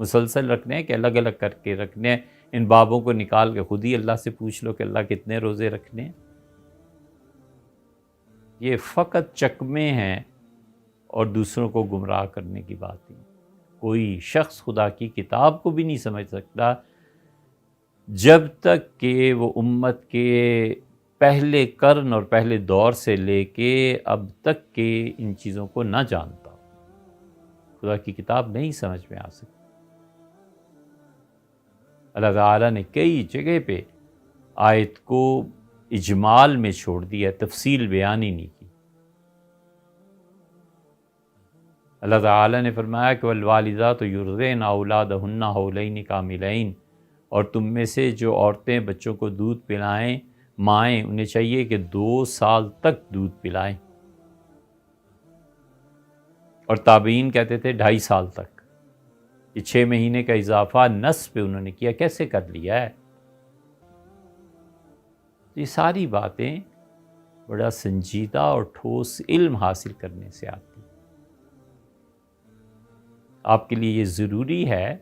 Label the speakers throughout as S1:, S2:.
S1: مسلسل رکھنے ہیں کہ الگ الگ کر کے رکھنے ہیں؟ ان بابوں کو نکال کے خود ہی اللہ سے پوچھ لو کہ اللہ کتنے روزے رکھنے ہیں۔ یہ فقط چکمے ہیں اور دوسروں کو گمراہ کرنے کی بات ہے۔ کوئی شخص خدا کی کتاب کو بھی نہیں سمجھ سکتا جب تک کہ وہ امت کے پہلے قرن اور پہلے دور سے لے کے اب تک کے ان چیزوں کو نہ جانتا۔ خدا کی کتاب نہیں سمجھ میں آ سکتی۔ اللہ تعالیٰ نے کئی جگہ پہ آیت کو اجمال میں چھوڑ دیا، تفصیل بیان ہی نہیں کی۔ اللہ تعالیٰ نے فرمایا کہ والوالدات یرضعن اولادہن حولین کاملین، اور تم میں سے جو عورتیں بچوں کو دودھ پلائیں، مائیں انہیں چاہیے کہ 2 سال تک دودھ پلائیں، اور تابعین کہتے تھے 2.5 سال تک۔ یہ 6 مہینے کا اضافہ نصف پہ انہوں نے کیا، کیسے کر لیا ہے؟ یہ ساری باتیں بڑا سنجیدہ اور ٹھوس علم حاصل کرنے سے آتی۔ آپ کے لیے یہ ضروری ہے،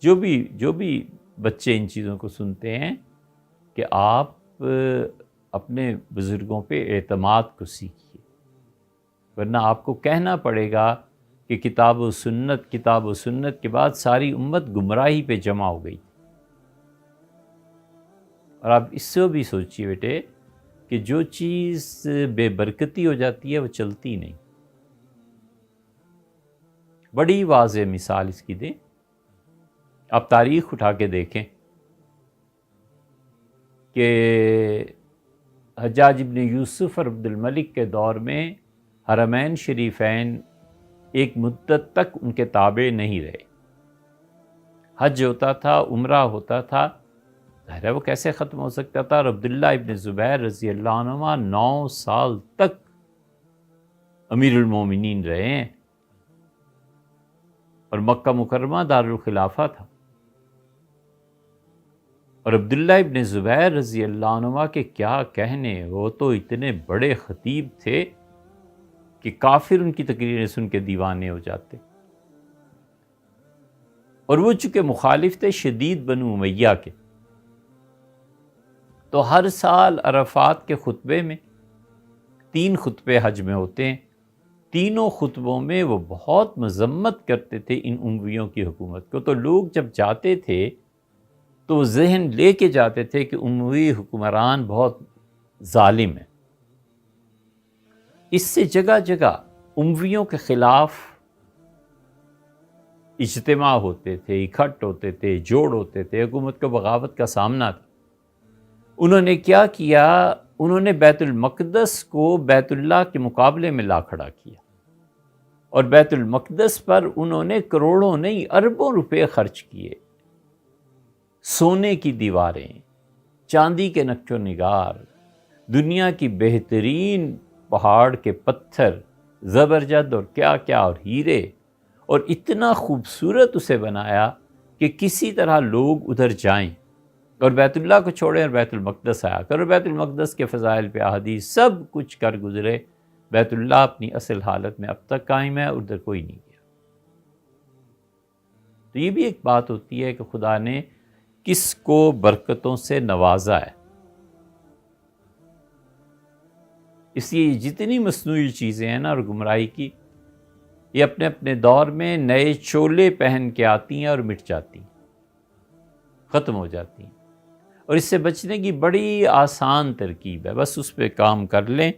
S1: جو بھی بچے ان چیزوں کو سنتے ہیں، کہ آپ اپنے بزرگوں پہ اعتماد کو سیکھیے، ورنہ آپ کو کہنا پڑے گا کہ کتاب و سنت کے بعد ساری امت گمراہی پہ جمع ہو گئی۔ اور آپ اس سے بھی سوچیے بیٹے کہ جو چیز بے برکتی ہو جاتی ہے وہ چلتی نہیں۔ بڑی واضح مثال اس کی دیں، آپ تاریخ اٹھا کے دیکھیں کہ حجاج ابن یوسف اور عبد الملک کے دور میں حرمین شریفین ایک مدت تک ان کے تابع نہیں رہے۔ حج ہوتا تھا، عمرہ ہوتا تھا، ظاہر ہے وہ کیسے ختم ہو سکتا تھا؟ اور عبداللہ ابن زبیر رضی اللہ عنہ 9 سال تک امیر المومنین رہے ہیں، اور مکہ مکرمہ دارالخلافہ تھا۔ اور عبداللہ ابن زبیر رضی اللہ عنہ کے کیا کہنے، وہ تو اتنے بڑے خطیب تھے کہ کافر ان کی تقریریں سن کے دیوانے ہو جاتے۔ اور وہ چونکہ مخالف تھے شدید بنو امیہ کے، تو ہر سال عرفات کے خطبے میں 3 خطبے حج میں ہوتے ہیں، تینوں خطبوں میں وہ بہت مذمت کرتے تھے ان امویوں کی حکومت کو۔ تو لوگ جب جاتے تھے تو وہ ذہن لے کے جاتے تھے کہ اموی حکمران بہت ظالم ہیں۔ اس سے جگہ جگہ امویوں کے خلاف اجتماع ہوتے تھے، اکٹھ ہوتے تھے، جوڑ ہوتے تھے، حکومت کو بغاوت کا سامنا تھا۔ انہوں نے کیا کیا؟ انہوں نے بیت المقدس کو بیت اللہ کے مقابلے میں لا کھڑا کیا، اور بیت المقدس پر انہوں نے کروڑوں نہیں اربوں روپے خرچ کیے۔ سونے کی دیواریں، چاندی کے نقش و نگار، دنیا کی بہترین پہاڑ کے پتھر، زبرجد اور کیا کیا اور ہیرے، اور اتنا خوبصورت اسے بنایا کہ کسی طرح لوگ ادھر جائیں اور بیت اللہ کو چھوڑیں اور بیت المقدس آیا کرو۔ بیت المقدس کے فضائل پہ احادیث سب کچھ کر گزرے، بیت اللہ اپنی اصل حالت میں اب تک قائم ہے، ادھر کوئی نہیں گیا۔ تو یہ بھی ایک بات ہوتی ہے کہ خدا نے کس کو برکتوں سے نوازا ہے۔ اس لیے جتنی مصنوعی چیزیں ہیں نا اور گمراہی کی، یہ اپنے اپنے دور میں نئے چولے پہن کے آتی ہیں اور مٹ جاتی ہیں، ختم ہو جاتی ہیں۔ اور اس سے بچنے کی بڑی آسان ترکیب ہے، بس اس پہ کام کر لیں،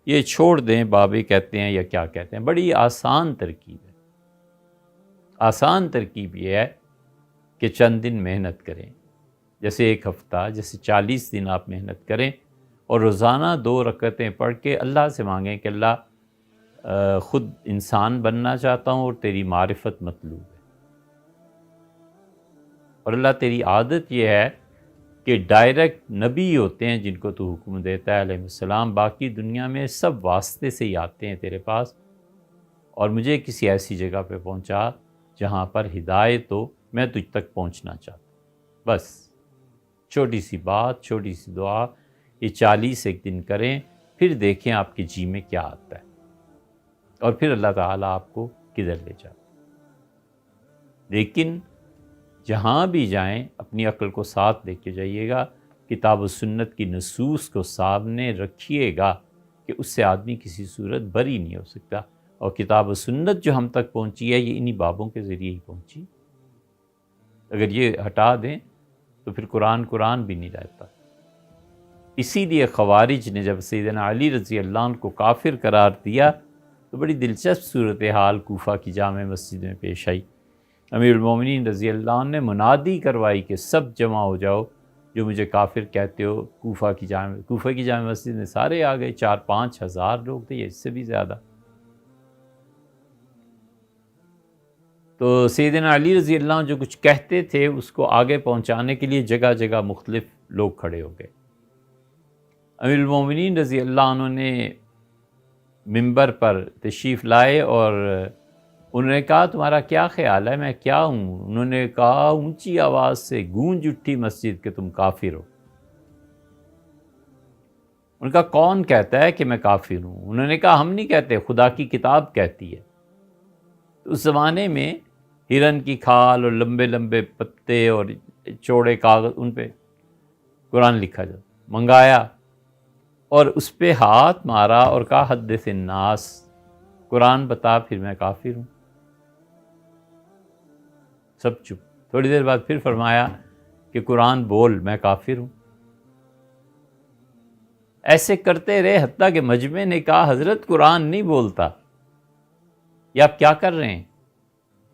S1: یہ چھوڑ دیں، بابے کہتے ہیں یا کیا کہتے ہیں، بڑی آسان ترکیب ہے۔ آسان ترکیب یہ ہے کہ چند دن محنت کریں، جیسے 1 ہفتہ، جیسے 40 دن آپ محنت کریں، اور روزانہ 2 رکعتیں پڑھ کے اللہ سے مانگیں کہ اللہ خود انسان بننا چاہتا ہوں اور تیری معرفت مطلوب ہے، اور اللہ تیری عادت یہ ہے کہ ڈائریکٹ نبی ہوتے ہیں جن کو تو حکم دیتا ہے علیہ السلام، باقی دنیا میں سب واسطے سے ہی آتے ہیں تیرے پاس، اور مجھے کسی ایسی جگہ پہ پہنچا جہاں پر ہدایت ہو، میں تجھ تک پہنچنا چاہتا ہوں۔ بس چھوٹی سی بات، چھوٹی سی دعا، یہ 40 ایک دن کریں، پھر دیکھیں آپ کے جی میں کیا آتا ہے، اور پھر اللہ تعالیٰ آپ کو کدھر لے جاتا ہے۔ لیکن جہاں بھی جائیں اپنی عقل کو ساتھ لے کے جائیے گا، کتاب و سنت کی نصوص کو سامنے رکھیے گا کہ اس سے آدمی کسی صورت بری نہیں ہو سکتا۔ اور کتاب و سنت جو ہم تک پہنچی ہے یہ انہی بابوں کے ذریعے ہی پہنچی۔ اگر یہ ہٹا دیں تو پھر قرآن بھی نہیں رہتا۔ اسی لیے خوارج نے جب سیدنا علی رضی اللہ عنہ کو کافر قرار دیا تو بڑی دلچسپ صورتحال کوفہ کی جامع مسجد میں پیش آئی۔ امیر المومنین رضی اللہ عنہ نے منادی کروائی کہ سب جمع ہو جاؤ جو مجھے کافر کہتے ہو۔ کوفہ کی جامع مسجد میں سارے آ گئے، 4-5 ہزار لوگ تھے یا اس سے بھی زیادہ۔ تو سیدنا علی رضی اللہ عنہ جو کچھ کہتے تھے اس کو آگے پہنچانے کے لیے جگہ جگہ مختلف لوگ کھڑے ہو گئے۔ امیر المومنین رضی اللہ عنہ نے منبر پر تشریف لائے اور انہوں نے کہا تمہارا کیا خیال ہے، میں کیا ہوں؟ انہوں نے کہا اونچی آواز سے گونج اٹھی مسجد کہ تم کافر ہو۔ ان کا کون کہتا ہے کہ میں کافر ہوں؟ انہوں نے کہا ہم نہیں کہتے، خدا کی کتاب کہتی ہے۔ تو اس زمانے میں ہرن کی کھال اور لمبے لمبے پتے اور چوڑے کاغذ ان پہ قرآن لکھا جاتا، منگایا اور اس پہ ہاتھ مارا اور کہا حدث الناس، قرآن بتا پھر میں کافر ہوں۔ سب چپ۔ تھوڑی دیر بعد پھر فرمایا کہ قرآن بول، میں کافر ہوں۔ ایسے کرتے رہے حتیٰ کہ مجمع نے کہا حضرت قرآن نہیں بولتا، یہ آپ کیا کر رہے ہیں؟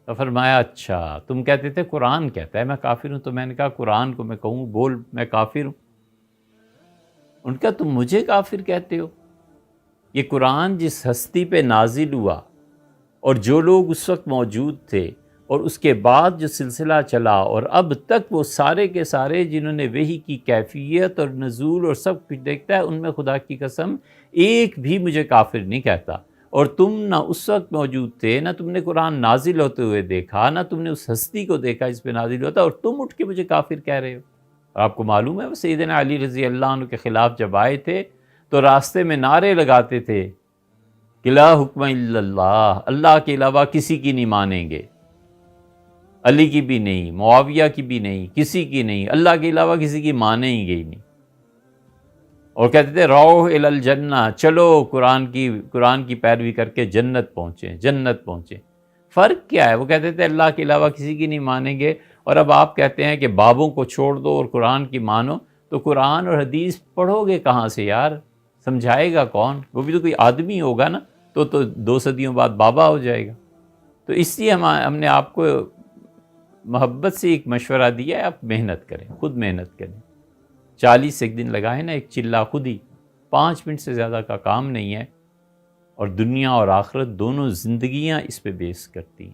S1: تو فرمایا اچھا تم کہتے تھے قرآن کہتا ہے میں کافر ہوں، تو میں نے کہا قرآن کو میں کہوں بول میں کافر ہوں؟ ان کا تم مجھے کافر کہتے ہو؟ یہ قرآن جس ہستی پہ نازل ہوا اور جو لوگ اس وقت موجود تھے اور اس کے بعد جو سلسلہ چلا اور اب تک وہ سارے کے سارے جنہوں نے وحی کی کیفیت اور نزول اور سب کچھ دیکھتا ہے، ان میں خدا کی قسم ایک بھی مجھے کافر نہیں کہتا۔ اور تم نہ اس وقت موجود تھے، نہ تم نے قرآن نازل ہوتے ہوئے دیکھا، نہ تم نے اس ہستی کو دیکھا جس پہ نازل ہوتا، اور تم اٹھ کے مجھے کافر کہہ رہے ہو۔ اور آپ کو معلوم ہے وہ سیدنا علی رضی اللہ عنہ کے خلاف جب آئے تھے تو راستے میں نعرے لگاتے تھے کہ لا حکم الا اللہ، اللہ کے علاوہ کسی کی نہیں مانیں گے، علی کی بھی نہیں، معاویہ کی بھی نہیں، کسی کی نہیں، اللہ کے علاوہ کسی کی مانیں ہی گئی نہیں۔ اور کہتے تھے روح الی الجنہ، چلو قرآن کی پیروی کر کے جنت پہنچیں۔ فرق کیا ہے؟ وہ کہتے تھے اللہ کے علاوہ کسی کی نہیں مانیں گے، اور اب آپ کہتے ہیں کہ بابوں کو چھوڑ دو اور قرآن کی مانو، تو قرآن اور حدیث پڑھو گے کہاں سے یار؟ سمجھائے گا کون؟ وہ بھی تو کوئی آدمی ہوگا نا، تو 2 صدیوں بعد بابا ہو جائے گا۔ تو اس لیے ہم نے آپ کو محبت سے ایک مشورہ دیا ہے، آپ محنت کریں، خود محنت کریں۔ 40 ایک دن لگائیں نا، ایک چلہ خود ہی 5 منٹ سے زیادہ کا کام نہیں ہے، اور دنیا اور آخرت دونوں زندگیاں اس پہ بیس کرتی ہیں۔